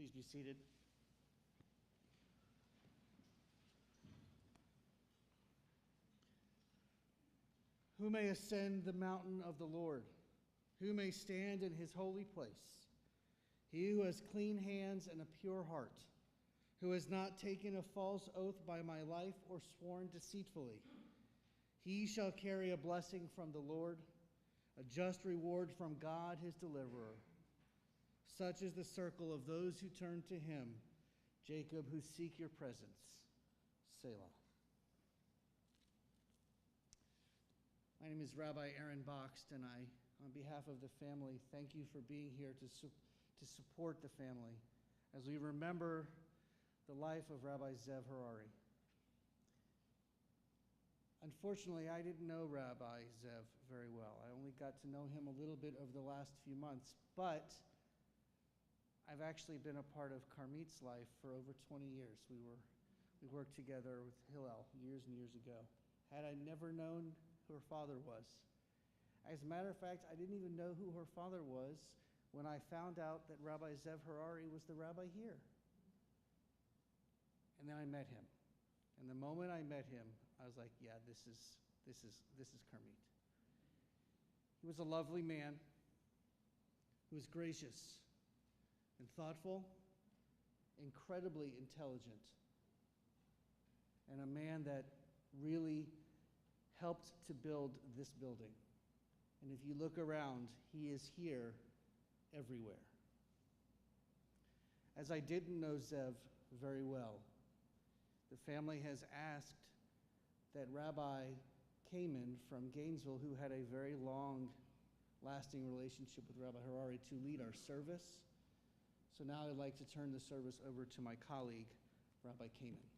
Please be seated. Who may ascend the mountain of the Lord? Who may stand in his holy place? He who has clean hands and a pure heart, who has not taken a false oath by my life or sworn deceitfully. He shall carry a blessing from the Lord, a just reward from God his deliverer. Such is the circle of those who turn to him, Jacob, who seek your presence. Selah. My name is Rabbi Aaron Boxt, and I, on behalf of the family, thank you for being here to support the family as we remember the life of Rabbi Ze'ev Harari. Unfortunately, I didn't know Rabbi Ze'ev very well. I only got to know him a little bit over the last few months, but I've actually been a part of Carmit's life for over 20 years. We worked together with Hillel years and years ago. Had I never known who her father was. As a matter of fact, I didn't even know who her father was when I found out that Rabbi Ze'ev Harari was the rabbi here. And then I met him. And the moment I met him, I was like, yeah, this is Carmit. He was a lovely man who was gracious and thoughtful, incredibly intelligent, and a man that really helped to build this building. And if you look around, he is here everywhere. As I didn't know Ze'ev very well, the family has asked that Rabbi Kamen from Gainesville, who had a very long-lasting relationship with Rabbi Harari, to lead our service. So now I'd like to turn the service over to my colleague, Rabbi Kamen.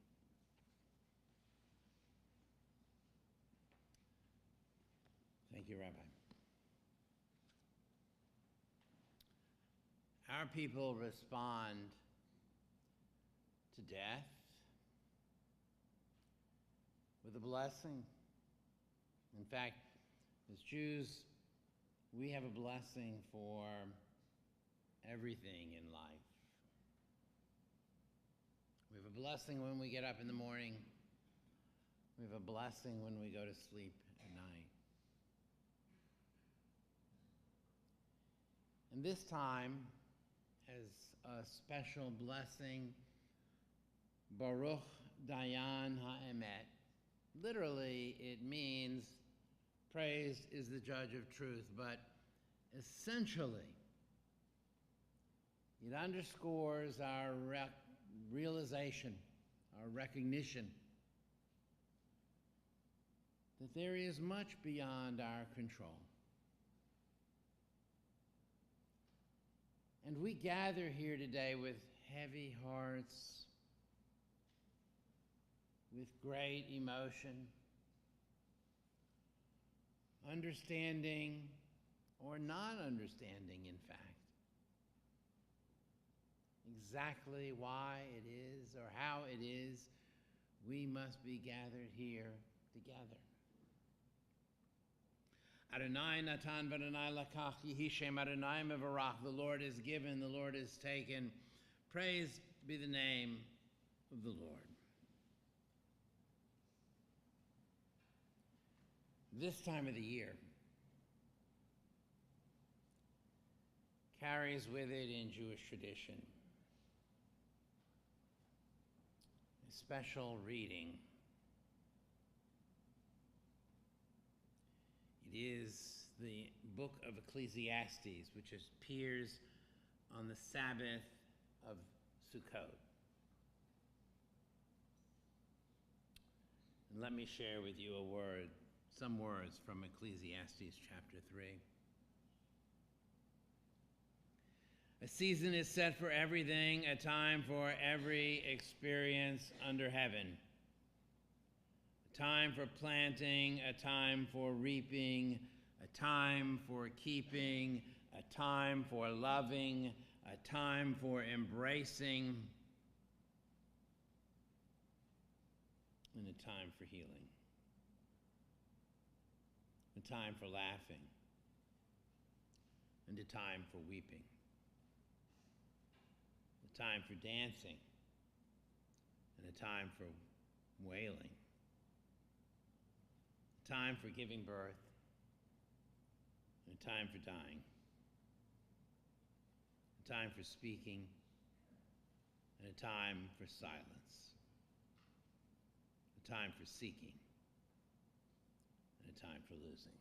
Thank you, Rabbi. Our people respond to death with a blessing. In fact, as Jews, we have a blessing for everything in life. We have a blessing when we get up in the morning. We have a blessing when we go to sleep at night. And this time, as a special blessing, Baruch Dayan HaEmet. Literally, it means praised is the judge of truth, but essentially, it underscores our realization, our recognition that there is much beyond our control. And we gather here today with heavy hearts, with great emotion, understanding or not understanding, in fact, exactly why it is or how it is we must be gathered here together. Adonai Natan v'Adonai lakach yehi shem Adonai mevarach. The Lord is given, the Lord is taken. Praise be the name of the Lord. This time of the year carries with it in Jewish tradition a special reading. It is the book of Ecclesiastes, which appears on the Sabbath of Sukkot. And let me share with you some words from Ecclesiastes chapter 3. A season is set for everything, a time for every experience under heaven. A time for planting, a time for reaping, a time for keeping, a time for loving, a time for embracing, and a time for healing. A time for laughing, and a time for weeping. A a time for dancing, and a time for wailing, a time for giving birth, and a time for dying, a time for speaking, and a time for silence, a time for seeking, and a time for losing.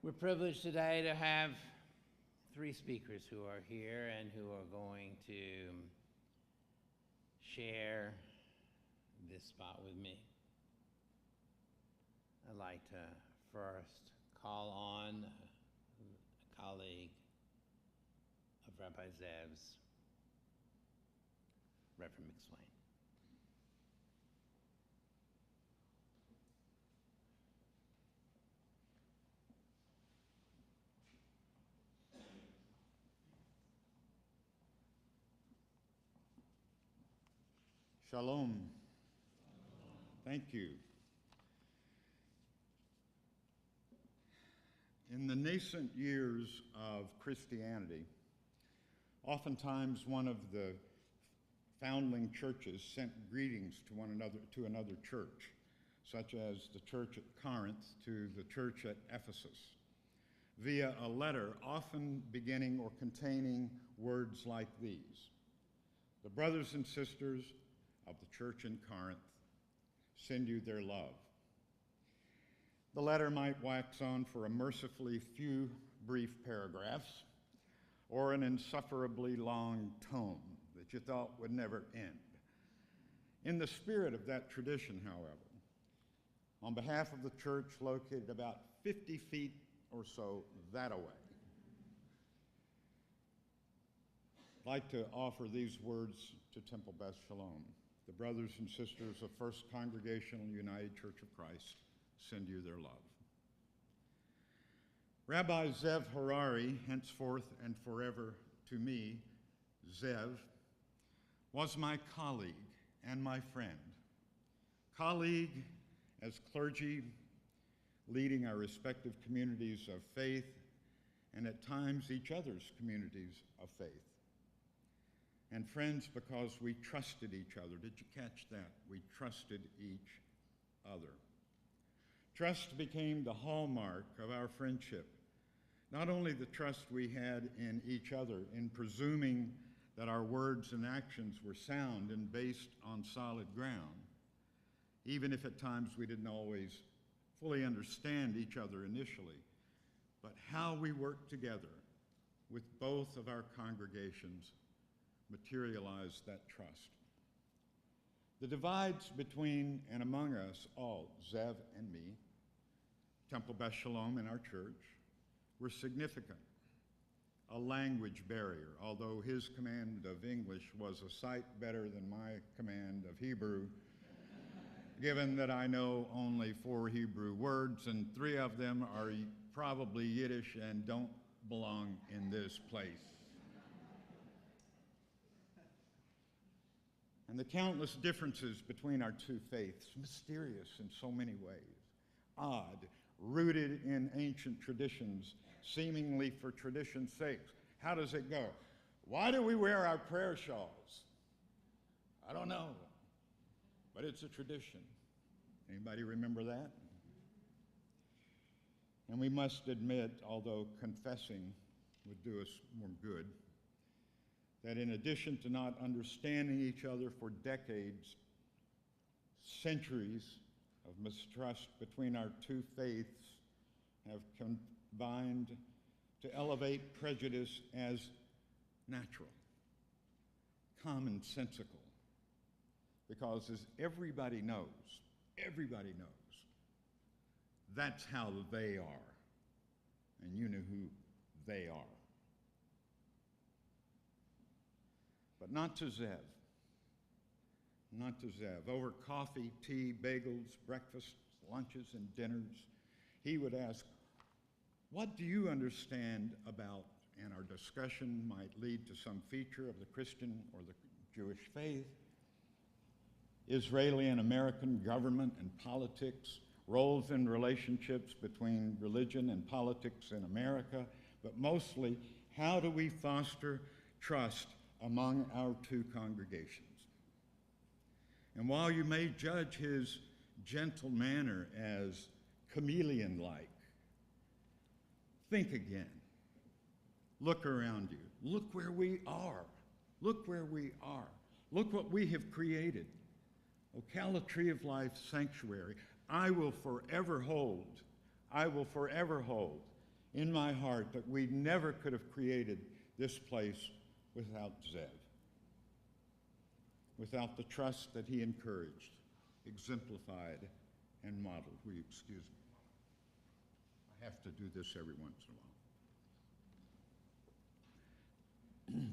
We're privileged today to have three speakers who are here and who are going to share this spot with me. I'd like to first call on a colleague of Rabbi Ze'ev's, Reverend McSwain. Shalom. Thank you. In the nascent years of Christianity, oftentimes one of the foundling churches sent greetings to one another, to another church, such as the church at Corinth to the church at Ephesus, via a letter often beginning or containing words like these: "The brothers and sisters of the church in Corinth send you their love." The letter might wax on for a mercifully few brief paragraphs, or an insufferably long tome that you thought would never end. In the spirit of that tradition, however, on behalf of the church located about 50 feet or so that away, I'd like to offer these words to Temple Beth Shalom. The brothers and sisters of First Congregational United Church of Christ send you their love. Rabbi Ze'ev Harari, henceforth and forever to me, Ze'ev, was my colleague and my friend. Colleague as clergy, leading our respective communities of faith, and at times each other's communities of faith. And friends because we trusted each other. Did you catch that? We trusted each other. Trust became the hallmark of our friendship. Not only the trust we had in each other, in presuming that our words and actions were sound and based on solid ground, even if at times we didn't always fully understand each other initially, but how we worked together with both of our congregations materialized that trust. The divides between and among us all, Ze'ev and me, Temple Beth Shalom and our church, were significant. A language barrier, although his command of English was a sight better than my command of Hebrew, given that I know only 4 Hebrew words, and 3 of them are probably Yiddish and don't belong in this place. And the countless differences between our two faiths, mysterious in so many ways, odd, rooted in ancient traditions, seemingly for tradition's sake. How does it go? Why do we wear our prayer shawls? I don't know, but it's a tradition. Anybody remember that? And we must admit, although confessing would do us more good, that in addition to not understanding each other for decades, centuries of mistrust between our two faiths have combined to elevate prejudice as natural, commonsensical. Because as everybody knows, that's how they are. And you know who they are. But not to Ze'ev. Not to Ze'ev. Over coffee, tea, bagels, breakfasts, lunches, and dinners, he would ask, "What do you understand about?" And our discussion might lead to some feature of the Christian or the Jewish faith, Israeli and American government and politics, roles and relationships between religion and politics in America, but mostly, how do we foster trust among our two congregations? And while you may judge his gentle manner as chameleon-like, think again. Look around you. Look where we are. Look where we are. Look what we have created. Ocala Tree of Life Sanctuary. I will forever hold in my heart that we never could have created this place without Ze'ev, without the trust that he encouraged, exemplified, and modeled. Will you excuse me? I have to do this every once in a while.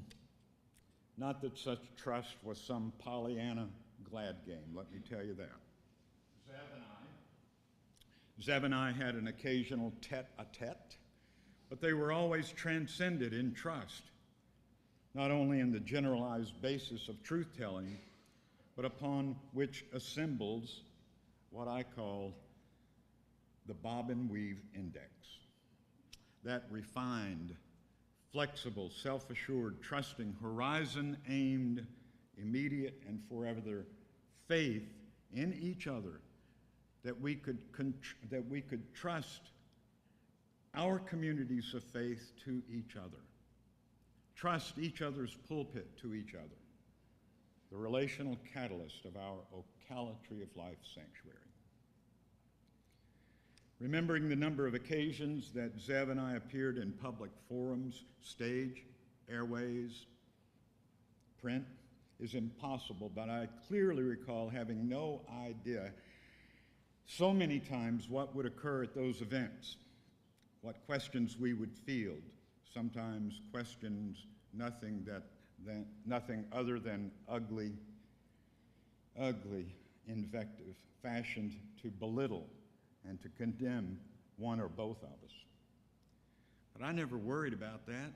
Not that such trust was some Pollyanna glad game, let me tell you that. Ze'ev and I had an occasional tete-a-tete, but they were always transcended in trust, not only in the generalized basis of truth-telling, but upon which assembles what I call the bob-and-weave index. That refined, flexible, self-assured, trusting, horizon-aimed, immediate and forever faith in each other, that we could trust our communities of faith to each other, trust each other's pulpit to each other, the relational catalyst of our Ocala Tree of Life Sanctuary. Remembering the number of occasions that Ze'ev and I appeared in public forums, stage, airways, print, is impossible, but I clearly recall having no idea so many times what would occur at those events, what questions we would field, sometimes questions nothing other than ugly invective fashioned to belittle and to condemn one or both of us. But I never worried about that,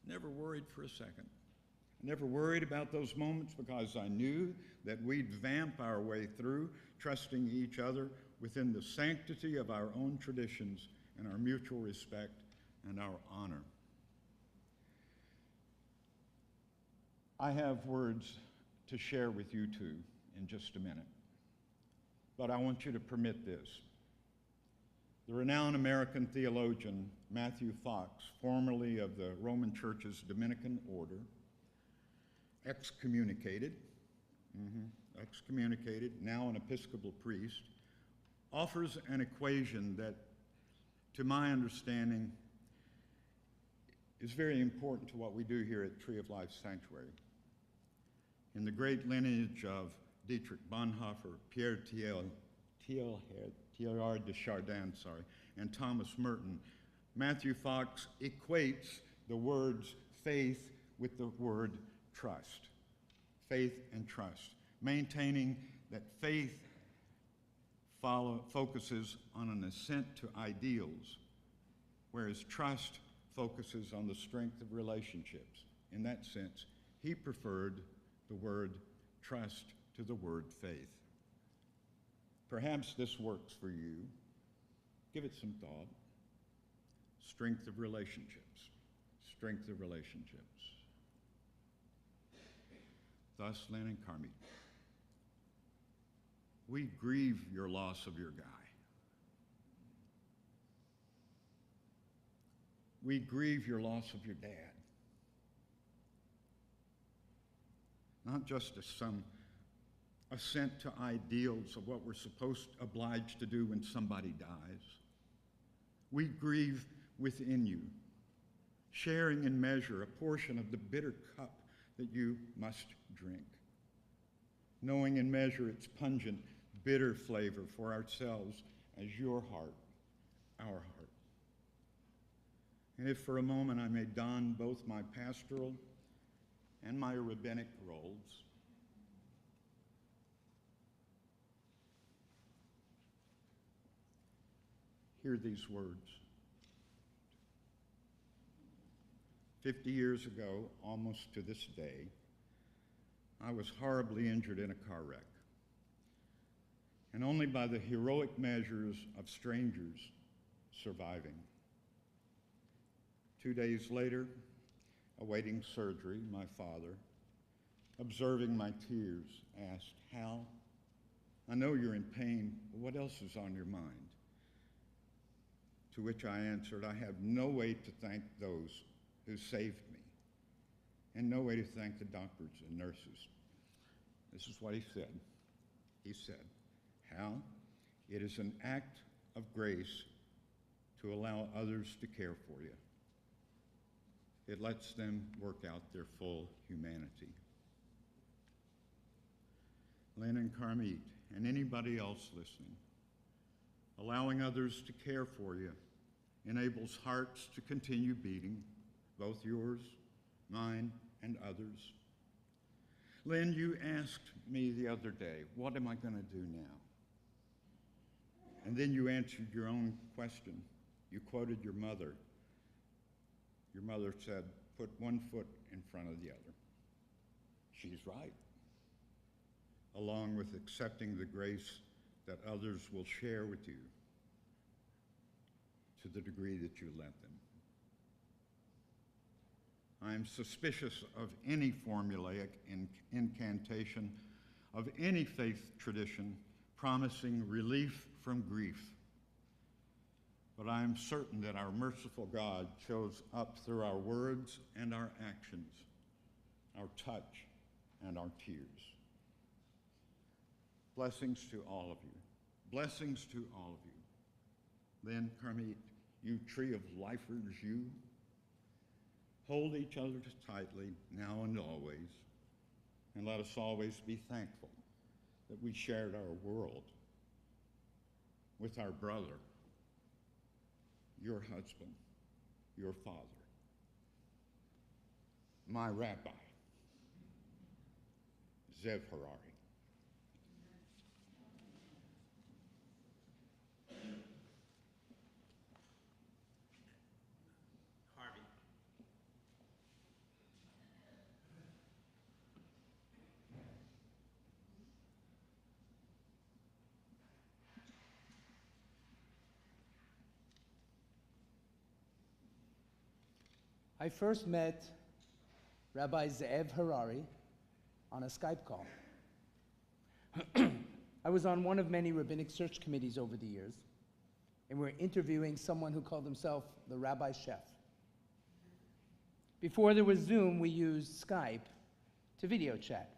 never worried for a second. I never worried about those moments because I knew that we'd vamp our way through, trusting each other within the sanctity of our own traditions and our mutual respect and our honor. I have words to share with you two in just a minute, but I want you to permit this. The renowned American theologian Matthew Fox, formerly of the Roman Church's Dominican order, excommunicated, now an Episcopal priest, offers an equation that, to my understanding, is very important to what we do here at Tree of Life Sanctuary. In the great lineage of Dietrich Bonhoeffer, Pierre Teilhard de Chardin, and Thomas Merton, Matthew Fox equates the words faith with the word trust. Faith and trust, maintaining that faith focuses on an ascent to ideals, whereas trust focuses on the strength of relationships. In that sense, he preferred the word trust to the word faith. Perhaps this works for you. Give it some thought. Strength of relationships. Strength of relationships. Thus, Lynn and Carmi, we grieve your loss of your guy. We grieve your loss of your dad. Not just as some assent to ideals of what we're obliged to do when somebody dies. We grieve within you, sharing in measure a portion of the bitter cup that you must drink, knowing in measure its pungent, bitter flavor for ourselves as your heart, our heart. And if for a moment I may don both my pastoral and my rabbinic roles, hear these words. 50 years ago, almost to this day, I was horribly injured in a car wreck. And only by the heroic measures of strangers surviving. 2 days later, awaiting surgery, my father, observing my tears, asked, "Hal, I know you're in pain, but what else is on your mind?" To which I answered, "I have no way to thank those who saved me, and no way to thank the doctors and nurses." This is what he said. He said, "Hal, it is an act of grace to allow others to care for you. It lets them work out their full humanity." Lynn and Carmit, and anybody else listening, allowing others to care for you enables hearts to continue beating, both yours, mine, and others. Lynn, you asked me the other day, what am I going to do now? And then you answered your own question. You quoted your mother. Your mother said, "Put one foot in front of the other." She's right. Along with accepting the grace that others will share with you to the degree that you let them. I am suspicious of any formulaic incantation of any faith tradition promising relief from grief. But I am certain that our merciful God shows up through our words and our actions, our touch and our tears. Blessings to all of you. Blessings to all of you. Then, Carmit, you tree of lifers, you. Hold each other tightly now and always, and let us always be thankful that we shared our world with our brother, your husband, your father, my Rabbi, Ze'ev Harari. I first met Rabbi Ze'ev Harari on a Skype call. I was on one of many rabbinic search committees over the years, and we were interviewing someone who called himself the Rabbi Chef. Before there was Zoom, we used Skype to video chat.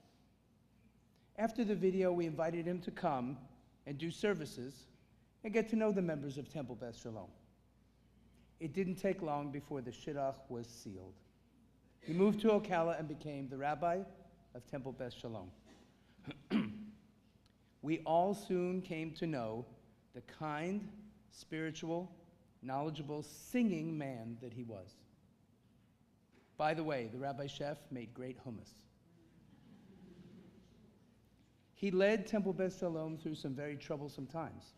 After the video, we invited him to come and do services and get to know the members of Temple Beth Shalom. It didn't take long before the shidduch was sealed. He moved to Ocala and became the rabbi of Temple Beth Shalom. We all soon came to know the kind, spiritual, knowledgeable, singing man that he was. By the way, the Rabbi Chef made great hummus. He led Temple Beth Shalom through some very troublesome times.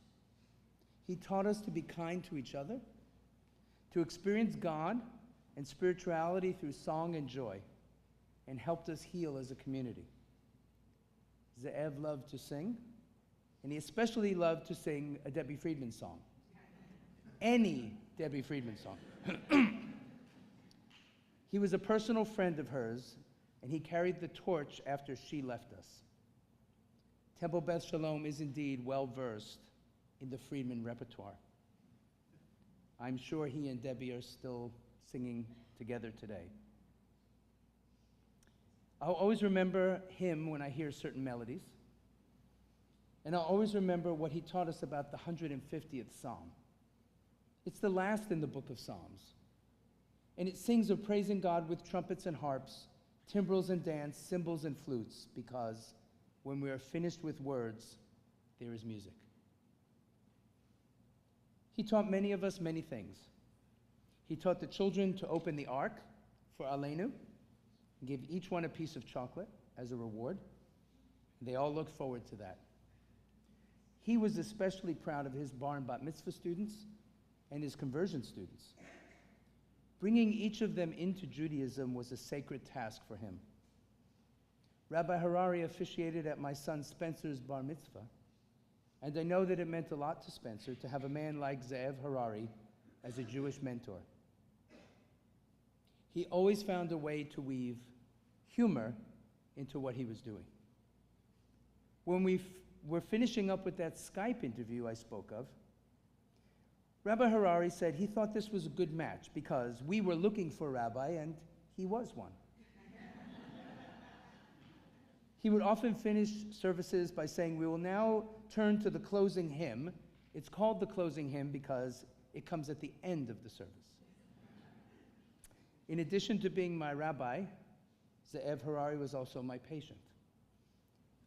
He taught us to be kind to each other, to experience God and spirituality through song and joy, and helped us heal as a community. Ze'ev loved to sing, and he especially loved to sing a Debbie Friedman song. Any Debbie Friedman song. He was a personal friend of hers, and he carried the torch after she left us. Temple Beth Shalom is indeed well-versed in the Friedman repertoire. I'm sure he and Debbie are still singing together today. I'll always remember him when I hear certain melodies, and I'll always remember what he taught us about the 150th Psalm. It's the last in the book of Psalms, and it sings of praising God with trumpets and harps, timbrels and dance, cymbals and flutes, because when we are finished with words, there is music. He taught many of us many things. He taught the children to open the ark for Aleinu and give each one a piece of chocolate as a reward. They all looked forward to that. He was especially proud of his bar and bat mitzvah students and his conversion students. Bringing each of them into Judaism was a sacred task for him. Rabbi Harari officiated at my son Spencer's bar mitzvah, and I know that it meant a lot to Spencer to have a man like Ze'ev Harari as a Jewish mentor. he always found a way to weave humor into what he was doing. When we were finishing up with that Skype interview I spoke of, Rabbi Harari said he thought this was a good match because we were looking for a rabbi and he was one. He would often finish services by saying, "We will now turn to the closing hymn." It's called the closing hymn because it comes at the end of the service. In addition to being my rabbi, Ze'ev Harari was also my patient.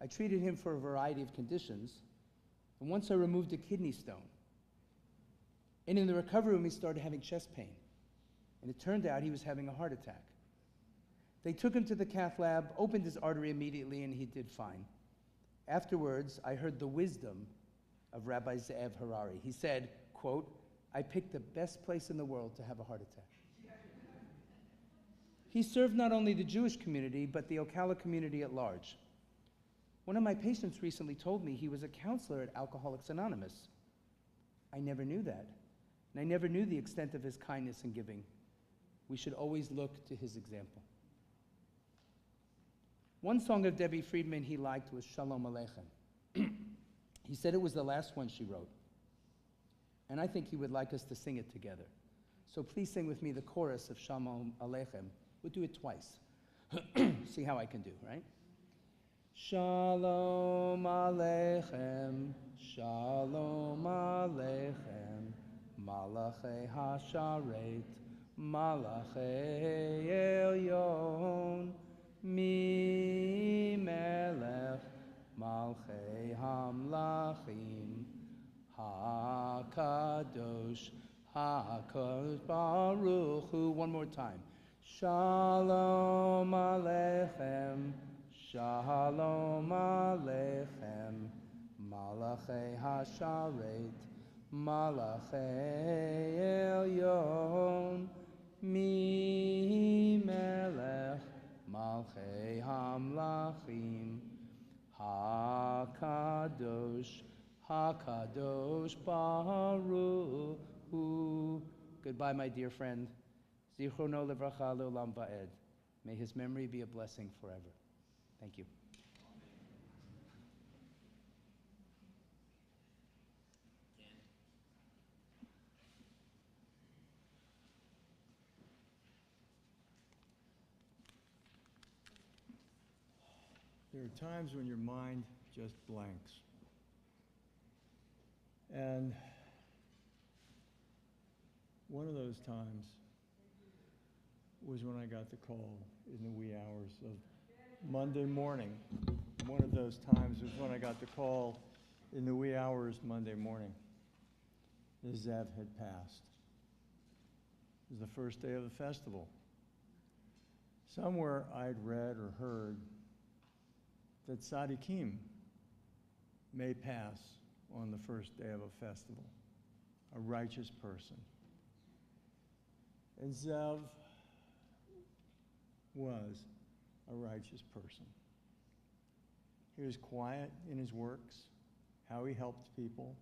I treated him for a variety of conditions, and once I removed a kidney stone. And in the recovery room, he started having chest pain, and it turned out he was having a heart attack. They took him to the cath lab, opened his artery immediately, and he did fine. Afterwards, I heard the wisdom of Rabbi Ze'ev Harari. He said, quote, "I picked the best place in the world to have a heart attack." He served not only the Jewish community, but the Ocala community at large. One of my patients recently told me he was a counselor at Alcoholics Anonymous. I never knew that, and I never knew the extent of his kindness and giving. We should always look to his example. One song of Debbie Friedman he liked was Shalom Aleichem. He said it was the last one she wrote, and I think he would like us to sing it together. So please sing with me the chorus of Shalom Aleichem. We'll do it twice. See how I can do, right? Shalom Aleichem, Shalom Aleichem, Malachei Hasharet, Malachei Elyon, Mi Melech, Malchei Hamlachim, HaKadosh, HaKadosh Baruch Hu. One more time. Shalom Aleichem, Shalom Aleichem, Malachei Hasharet, Malachei Elyon, Mi Melech, Malchei Hamlachim, HaKadosh, HaKadosh Baruch Hu. Goodbye, my dear friend. Zichrono levracha leolam va'ed. May his memory be a blessing forever. Thank you. There are times when your mind just blanks. And one of those times was when I got the call in the wee hours of Monday morning. One of those times was when I got the call in the wee hours Monday morning. The Ze'ev had passed. It was the first day of the festival. Somewhere I'd read or heard that tzaddikim may pass on the first day of a festival, a righteous person. And Ze'ev was a righteous person. He was quiet in his works, how he helped people,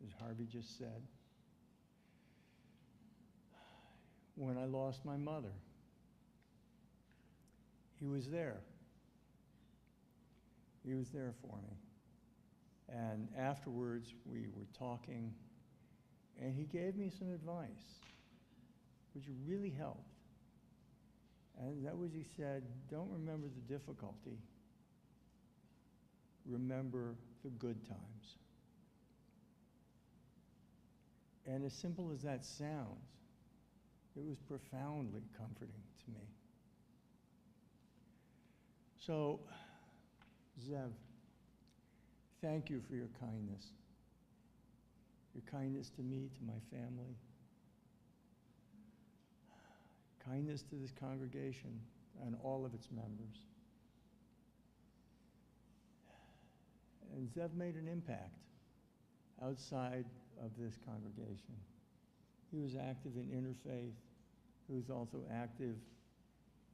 as Harvey just said. When I lost my mother, he was there. He was there for me. And afterwards, we were talking, and he gave me some advice, which really helped. And that was, he said, don't remember the difficulty. Remember the good times. And as simple as that sounds, it was profoundly comforting to me. So, Ze'ev, thank you for your kindness to me, to my family, kindness to this congregation and all of its members. And Ze'ev made an impact outside of this congregation. He was active in interfaith. He was also active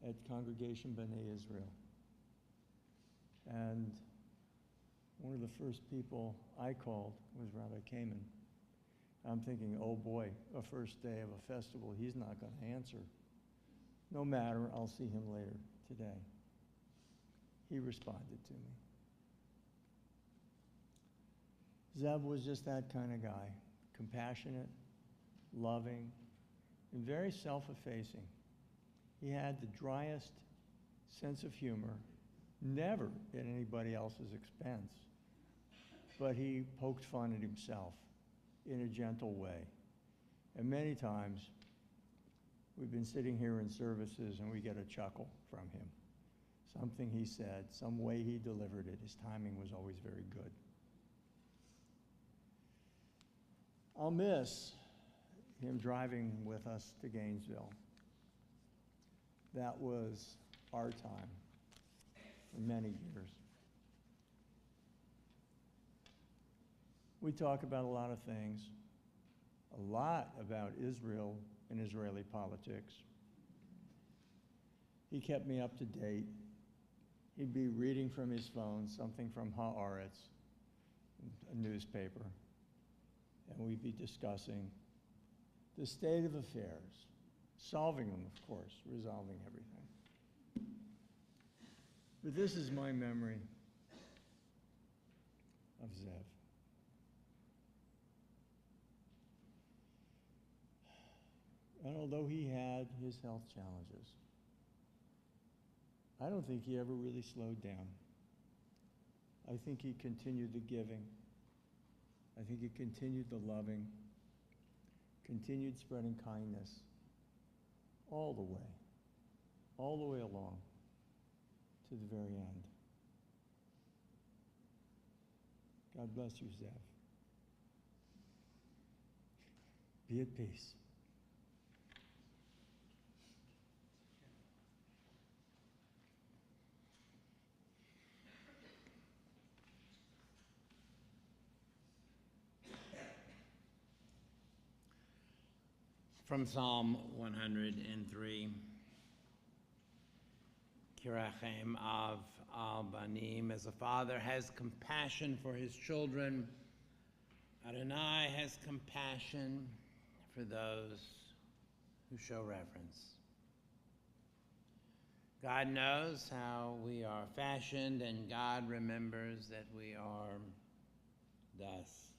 at Congregation B'nai Israel. And one of the first people I called was Rabbi Kamen. I'm thinking, oh boy, a first day of a festival, he's not going to answer. No matter, I'll see him later today. He responded to me. Ze'ev was just that kind of guy, compassionate, loving, and very self-effacing. He had the driest sense of humor, never at anybody else's expense, but he poked fun at himself in a gentle way. And many times, we've been sitting here in services and we get a chuckle from him. Something he said, some way he delivered it, his timing was always very good. I'll miss him driving with us to Gainesville. That was our time for many years. We talk about a lot of things, a lot about Israel and Israeli politics. He kept me up to date. He'd be reading from his phone something from Harari, a newspaper, and we'd be discussing the state of affairs, solving them, of course, resolving everything. But this is my memory of Ze'ev. And although he had his health challenges, I don't think he ever really slowed down. I think he continued the giving. I think he continued the loving, continued spreading kindness all the way along to the very end. God bless you, Ze'ev. Be at peace. From Psalm 103, Kirachem av al banim, as a father has compassion for his children, Adonai has compassion for those who show reverence. God knows how we are fashioned, and God remembers that we are dust.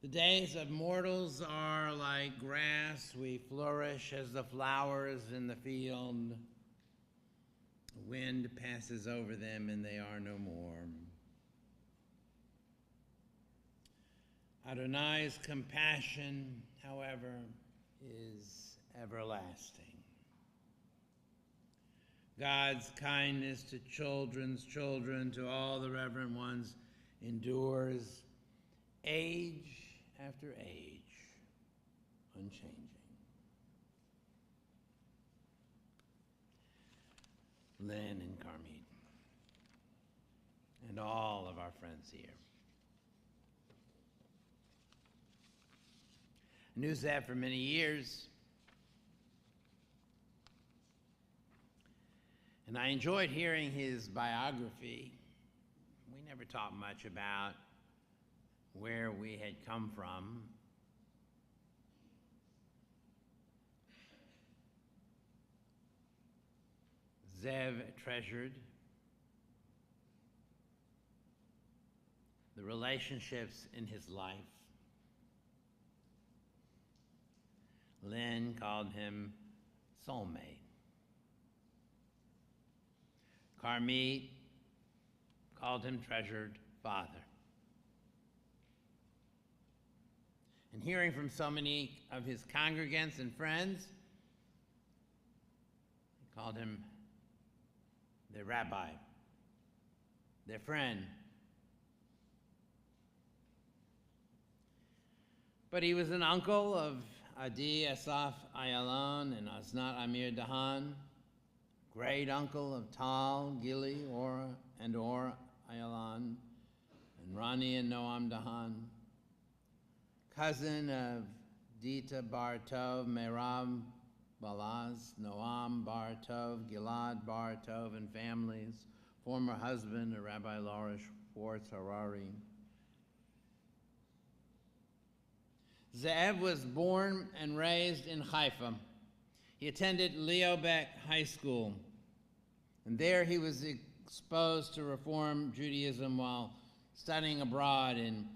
The days of mortals are like grass. We flourish as the flowers in the field. The wind passes over them and they are no more. Adonai's compassion, however, is everlasting. God's kindness to children's children, to all the reverent ones, endures age after age, unchanging. Lynn and Carmine, and all of our friends here. I knew Ze'ev for many years, and I enjoyed hearing his biography. We never talked much about where we had come from. Ze'ev treasured the relationships in his life. Lynn called him soulmate. Carmine called him treasured father. And hearing from so many of his congregants and friends, he called him their rabbi, their friend. But he was an uncle of Adi Asaf Ayalon and Asnat Amir Dahan, great uncle of Tal, Gili, Or Ayalon, and Rani and Noam Dahan, cousin of Dita Bar Tov, Merab Balaz, Noam Bar Tov, Gilad Bar Tov, and families, former husband of Rabbi Laura Schwartz Harari. Ze'ev was born and raised in Haifa. He attended Leobeck High School, and there he was exposed to Reform Judaism while studying abroad in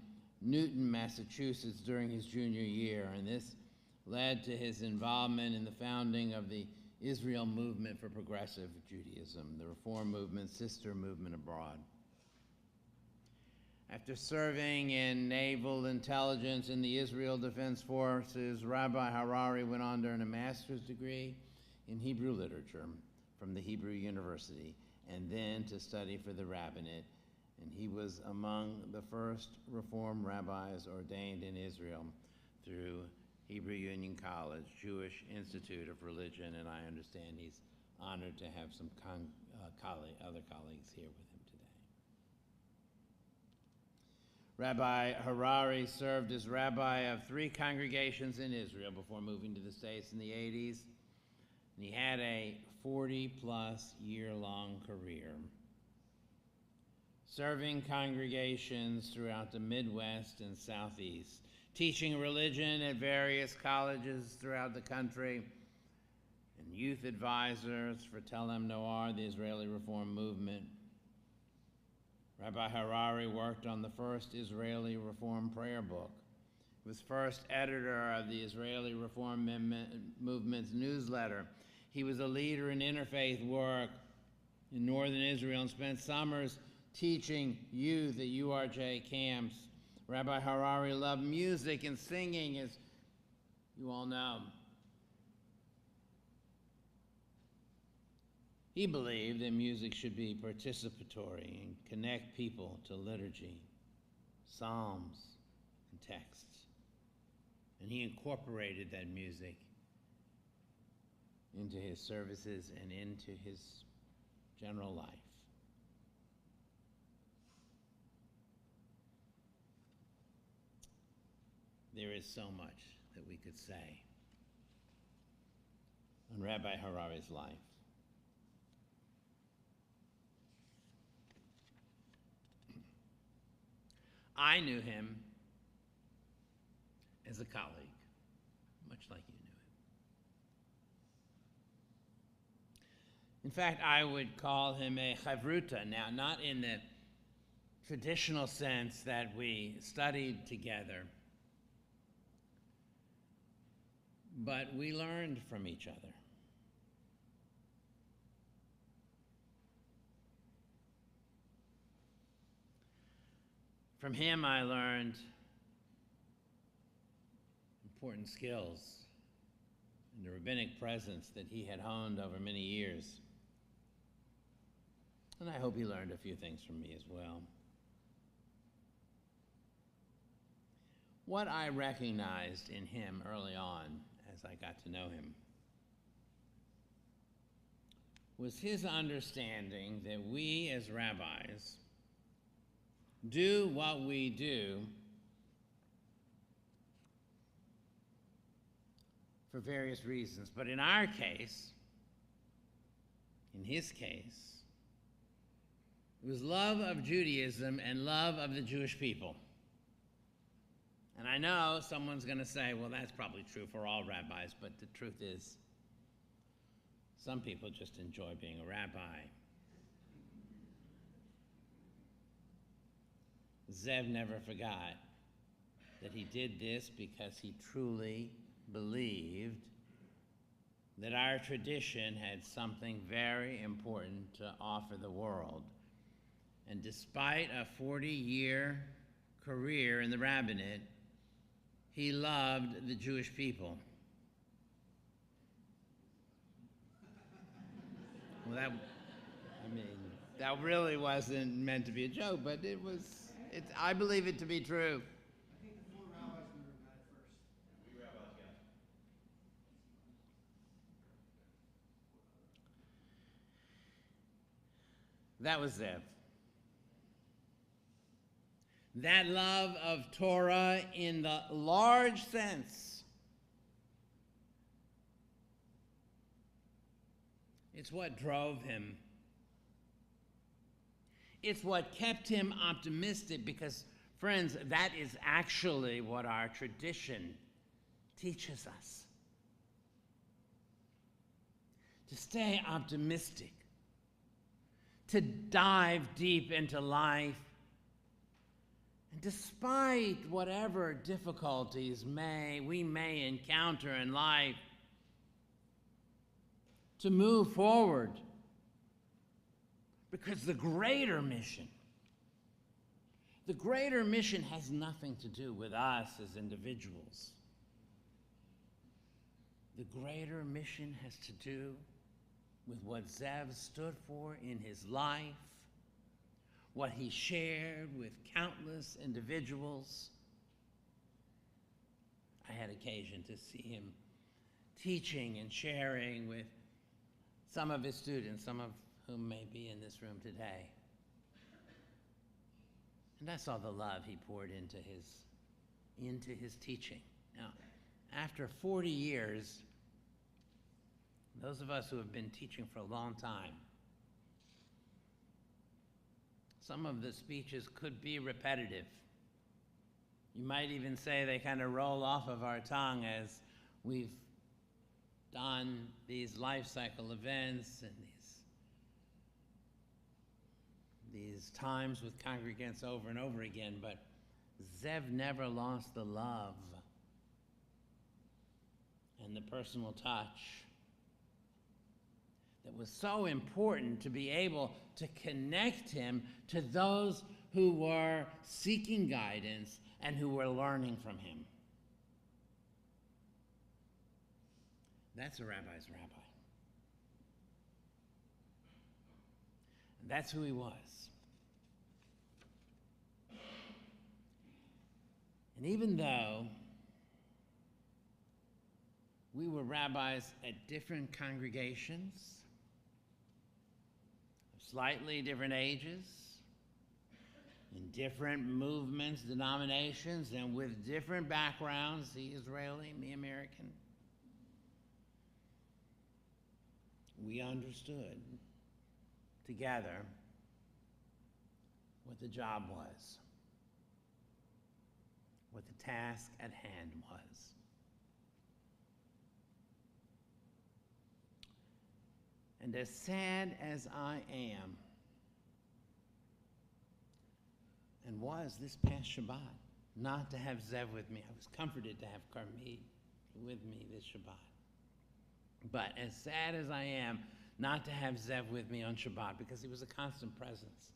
Newton, Massachusetts during his junior year, and this led to his involvement in the founding of the Israel Movement for Progressive Judaism, the Reform Movement's sister movement abroad. After serving in naval intelligence in the Israel Defense Forces, Rabbi Harari went on to earn a master's degree in Hebrew literature from the Hebrew University, and then to study for the rabbinate. And he was among the first Reform rabbis ordained in Israel through Hebrew Union College, Jewish Institute of Religion, and I understand he's honored to have some other colleagues here with him today. Rabbi Harari served as rabbi of 3 congregations in Israel before moving to the States in the 80s, and he had a 40-plus year-long career, serving congregations throughout the Midwest and Southeast, teaching religion at various colleges throughout the country, and youth advisors for Telem Noar, the Israeli Reform Movement. Rabbi Harari worked on the first Israeli Reform prayer book, was first editor of the Israeli Reform Movement's newsletter. He was a leader in interfaith work in northern Israel and spent summers teaching youth at URJ camps. Rabbi Harari loved music and singing, as you all know. He believed that music should be participatory and connect people to liturgy, psalms, and texts. And he incorporated that music into his services and into his general life. There is so much that we could say on Rabbi Harari's life. I knew him as a colleague, much like you knew him. In fact, I would call him a chavruta, now not in the traditional sense that we studied together, but we learned from each other. From him, I learned important skills and the rabbinic presence that he had honed over many years. And I hope he learned a few things from me as well. What I recognized in him early on, as I got to know him, was his understanding that we as rabbis do what we do for various reasons. But in our case, in his case, it was love of Judaism and love of the Jewish people. And I know someone's going to say, well, that's probably true for all rabbis, but the truth is, some people just enjoy being a rabbi. Ze'ev never forgot that he did this because he truly believed that our tradition had something very important to offer the world. And despite a 40-year career in the rabbinate, he loved the Jewish people. Well, that really wasn't meant to be a joke, but it was. I believe it to be true. I think the 4 rabbis in the room had it first. We rabbis, yes. That was Ze'ev. That love of Torah in the large sense. It's what drove him. It's what kept him optimistic because, friends, that is actually what our tradition teaches us. to stay optimistic, to dive deep into life, and despite whatever difficulties we may encounter in life, to move forward. Because the greater mission has nothing to do with us as individuals. The greater mission has to do with what Ze'ev stood for in his life, what he shared with countless individuals. I had occasion to see him teaching and sharing with some of his students, some of whom may be in this room today. And I saw the love he poured into his teaching. Now, after 40 years, those of us who have been teaching for a long time, some of the speeches could be repetitive. You might even say they kind of roll off of our tongue as we've done these life cycle events and these times with congregants over and over again, but Ze'ev never lost the love and the personal touch that was so important to be able to connect him to those who were seeking guidance and who were learning from him. That's a rabbi's rabbi. And that's who he was. And even though we were rabbis at different congregations, slightly different ages, in different movements, denominations, and with different backgrounds, the Israeli, me American, we understood together what the job was, what the task at hand was. And as sad as I am, and was this past Shabbat, not to have Ze'ev with me, I was comforted to have Carmit with me this Shabbat. But as sad as I am not to have Ze'ev with me on Shabbat, because he was a constant presence,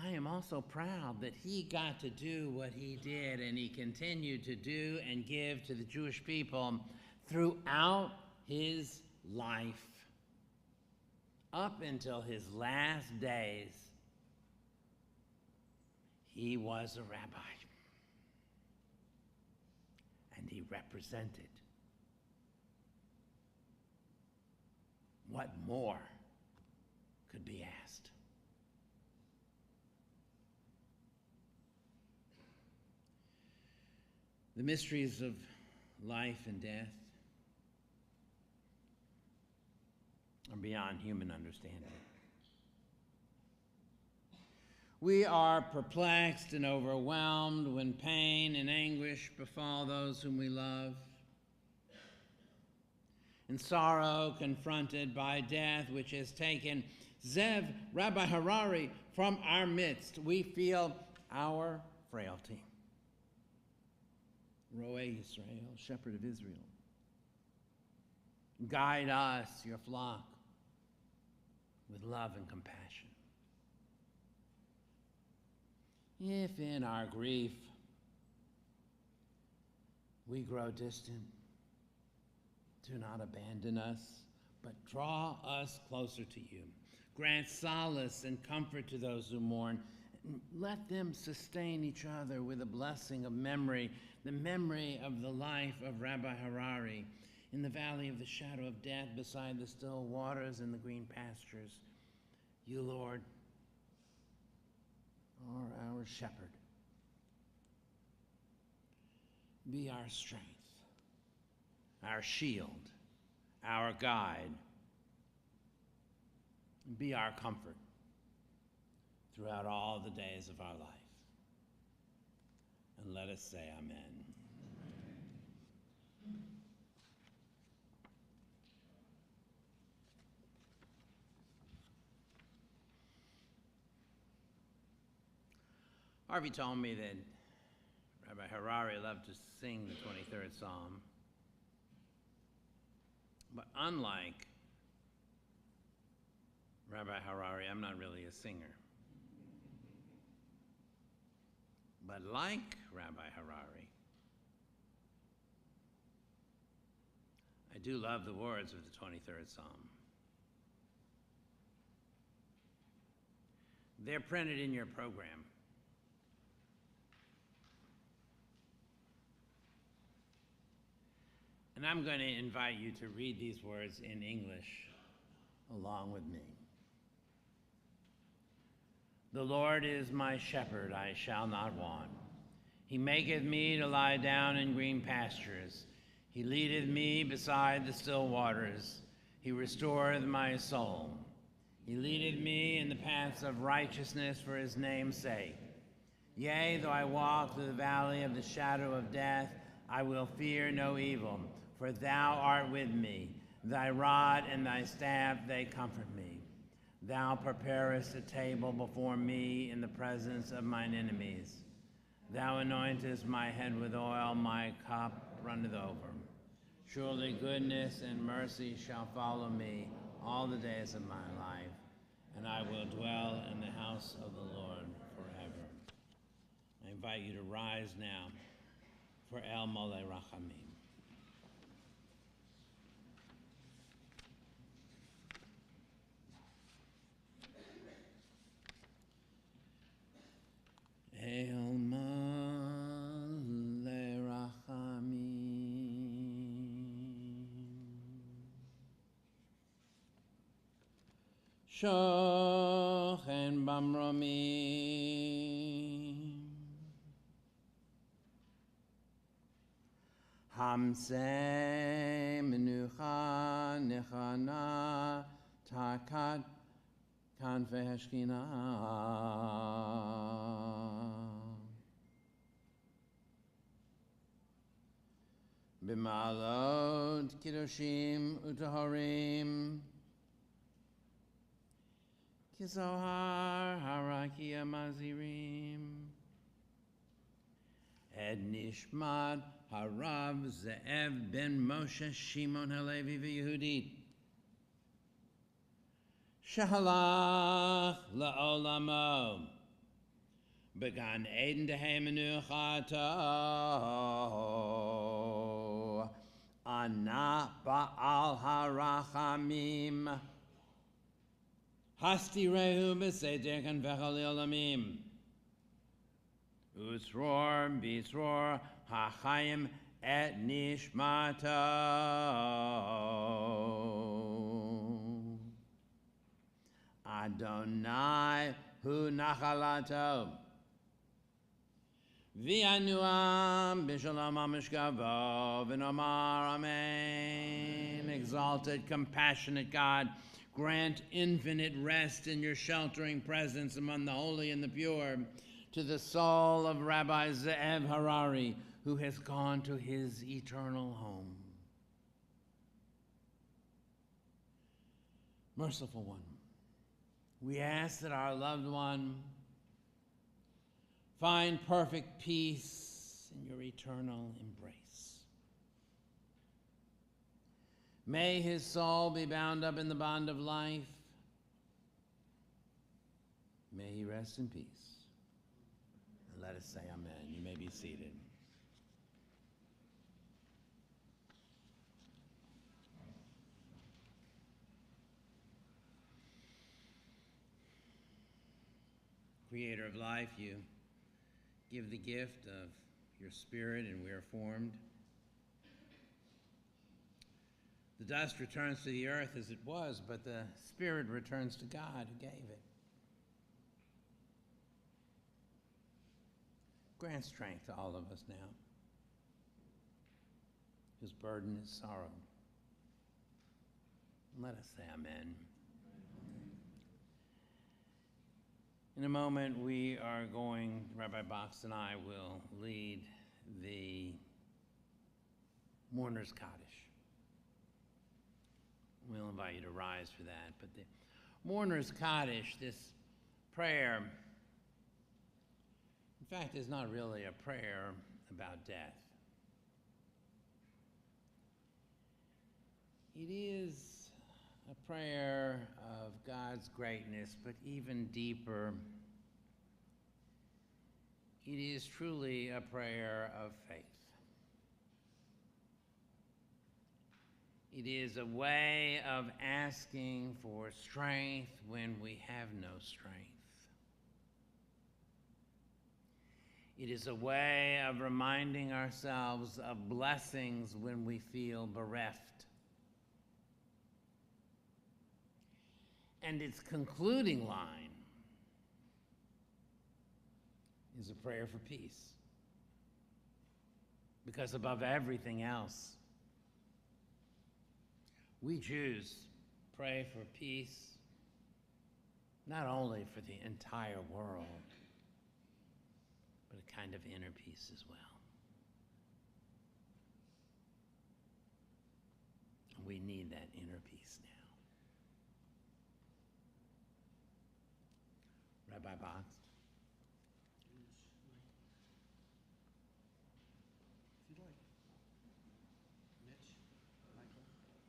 I am also proud that he got to do what he did, and he continued to do and give to the Jewish people throughout his life, up until his last days. He was a rabbi, and he represented. What more could be asked? The mysteries of life and death are beyond human understanding. We are perplexed and overwhelmed when pain and anguish befall those whom we love. In sorrow confronted by death, which has taken Ze'ev, Rabbi Harari, from our midst, we feel our frailty. Roe Israel, shepherd of Israel. Guide us, your flock, with love and compassion. If in our grief we grow distant, do not abandon us, but draw us closer to you. Grant solace and comfort to those who mourn. Let them sustain each other with a blessing of memory, the memory of the life of Rabbi Harari in the valley of the shadow of death, beside the still waters and the green pastures. You, Lord, are our shepherd. Be our strength, our shield, our guide. Be our comfort throughout all the days of our life. And let us say amen. Harvey told me that Rabbi Harari loved to sing the 23rd Psalm. But unlike Rabbi Harari, I'm not really a singer. But like Rabbi Harari, I do love the words of the 23rd Psalm. They're printed in your program. And I'm going to invite you to read these words in English along with me. The Lord is my shepherd, I shall not want. He maketh me to lie down in green pastures. He leadeth me beside the still waters. He restoreth my soul. He leadeth me in the paths of righteousness for his name's sake. Yea, though I walk through the valley of the shadow of death, I will fear no evil, for thou art with me. Thy rod and thy staff, they comfort me. Thou preparest a table before me in the presence of mine enemies. Thou anointest my head with oil, my cup runneth over. Surely goodness and mercy shall follow me all the days of my life, and I will dwell in the house of the Lord forever. I invite you to rise now for El Mole Rachamim. El Mole Rachamim Shochen Bamromim Hamse Menucha Nechana Takat Kanfe Heshkinah B'malot Kiddushim Utahorim Kizohar Harakia Mazirim Ed Nishmat Harav Ze'ev ben Moshe Shimon Halevi v'Yehudit Shahalach la'olamo Began Eden Dehemenuchato Ana Ba'al Harachamim Hasti Rehu B'Seder Kanvecha Le'olamim Usror B'Isror HaChaim Et Nishmato Adonai Hu Nachalato V'anuam B'Shalom HaMishkavo V'nomar Amen. Exalted, compassionate God, grant infinite rest in your sheltering presence among the holy and the pure to the soul of Rabbi Ze'ev Harari, who has gone to his eternal home. Merciful one, we ask that our loved one find perfect peace in your eternal embrace. May his soul be bound up in the bond of life. May he rest in peace. And let us say amen. You may be seated. Creator of life, you give the gift of your spirit and we are formed. The dust returns to the earth as it was, but the spirit returns to God who gave it. Grant strength to all of us now, whose burden is sorrow. And let us say amen. In a moment, we are going, Rabbi Box and I will lead the Mourner's Kaddish. We'll invite you to rise for that. But the Mourner's Kaddish, this prayer, in fact, is not really a prayer about death. It is a prayer of God's greatness, but even deeper, it is truly a prayer of faith. It is a way of asking for strength when we have no strength. It is a way of reminding ourselves of blessings when we feel bereft. And its concluding line is a prayer for peace. Because above everything else, we Jews pray for peace, not only for the entire world, but a kind of inner peace as well. We need that inner peace now. Rabbi Box. If you'd like. Mitch, Michael. Okay,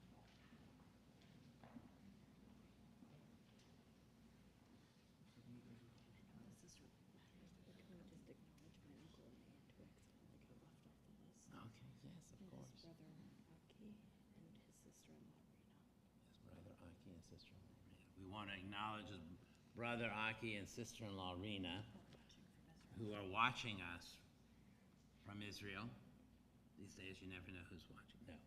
yes, of course. His brother Aki and his sister-in-law Rena. His brother Aki and sister-in-law Rena. We want to acknowledge his brother Aki and sister-in-law Rena, who are watching us from Israel. These days you never know who's watching. No.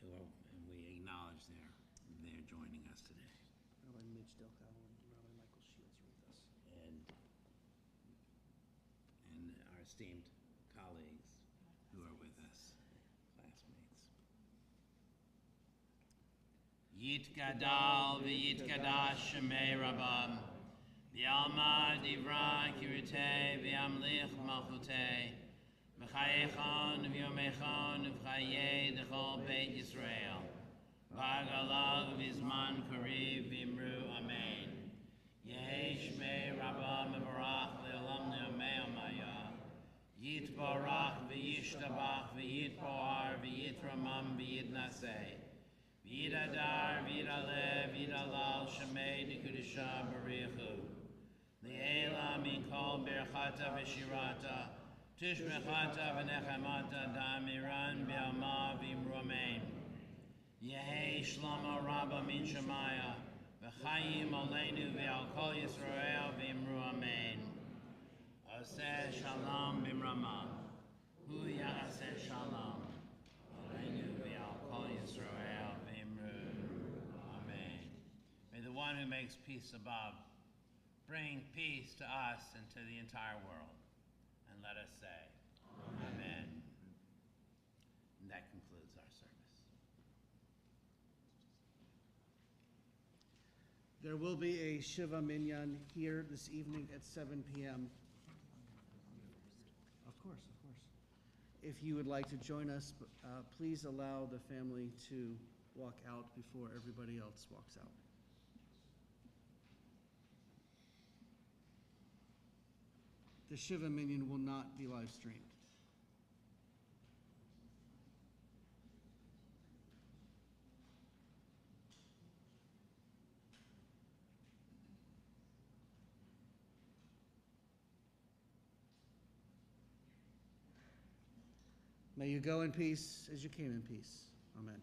And we acknowledge they're joining us today. Rabbi Mitch Delcao and Rabbi Michael Shields are with us. And our esteemed colleagues who are with us, classmates. Yit Gadal v'yit Gadash Shemei Rabbam v'yalma divra kirite v'yamlich malchutei v'chayechon v'yomechon v'chayei d'chol Beit Yisrael v'agalag v'zman kariv v'imru amen. Yehi Shmei Rabbam v'barach le'olam ne'omei amaya Yitbarach v'yishtabach v'yitboar v'yitramam v'yitnaseh V'yidadar v'yidaleh v'yidalal shemei d'kudisha barichu Li'ela mikol berchata v'shirata Tishmechata v'nechamata da'amiran b'yama v'imromein Yehi Shlomo Rabba min Shemaya V'chayim aleinu v'al kol Yisrael v'imru amen. Aseh shalom b'mrama. Hu ya'aseh shalom. Aleinu v'al kol Yisrael v'imru amen. May the one who makes peace above bring peace to us and to the entire world. And let us say, Amen. And that concludes our service. There will be a Shiva Minyan here this evening at 7 p.m. Of course. If you would like to join us, please allow the family to walk out before everybody else walks out. The Shiva Minyan will not be live streamed. May you go in peace as you came in peace. Amen.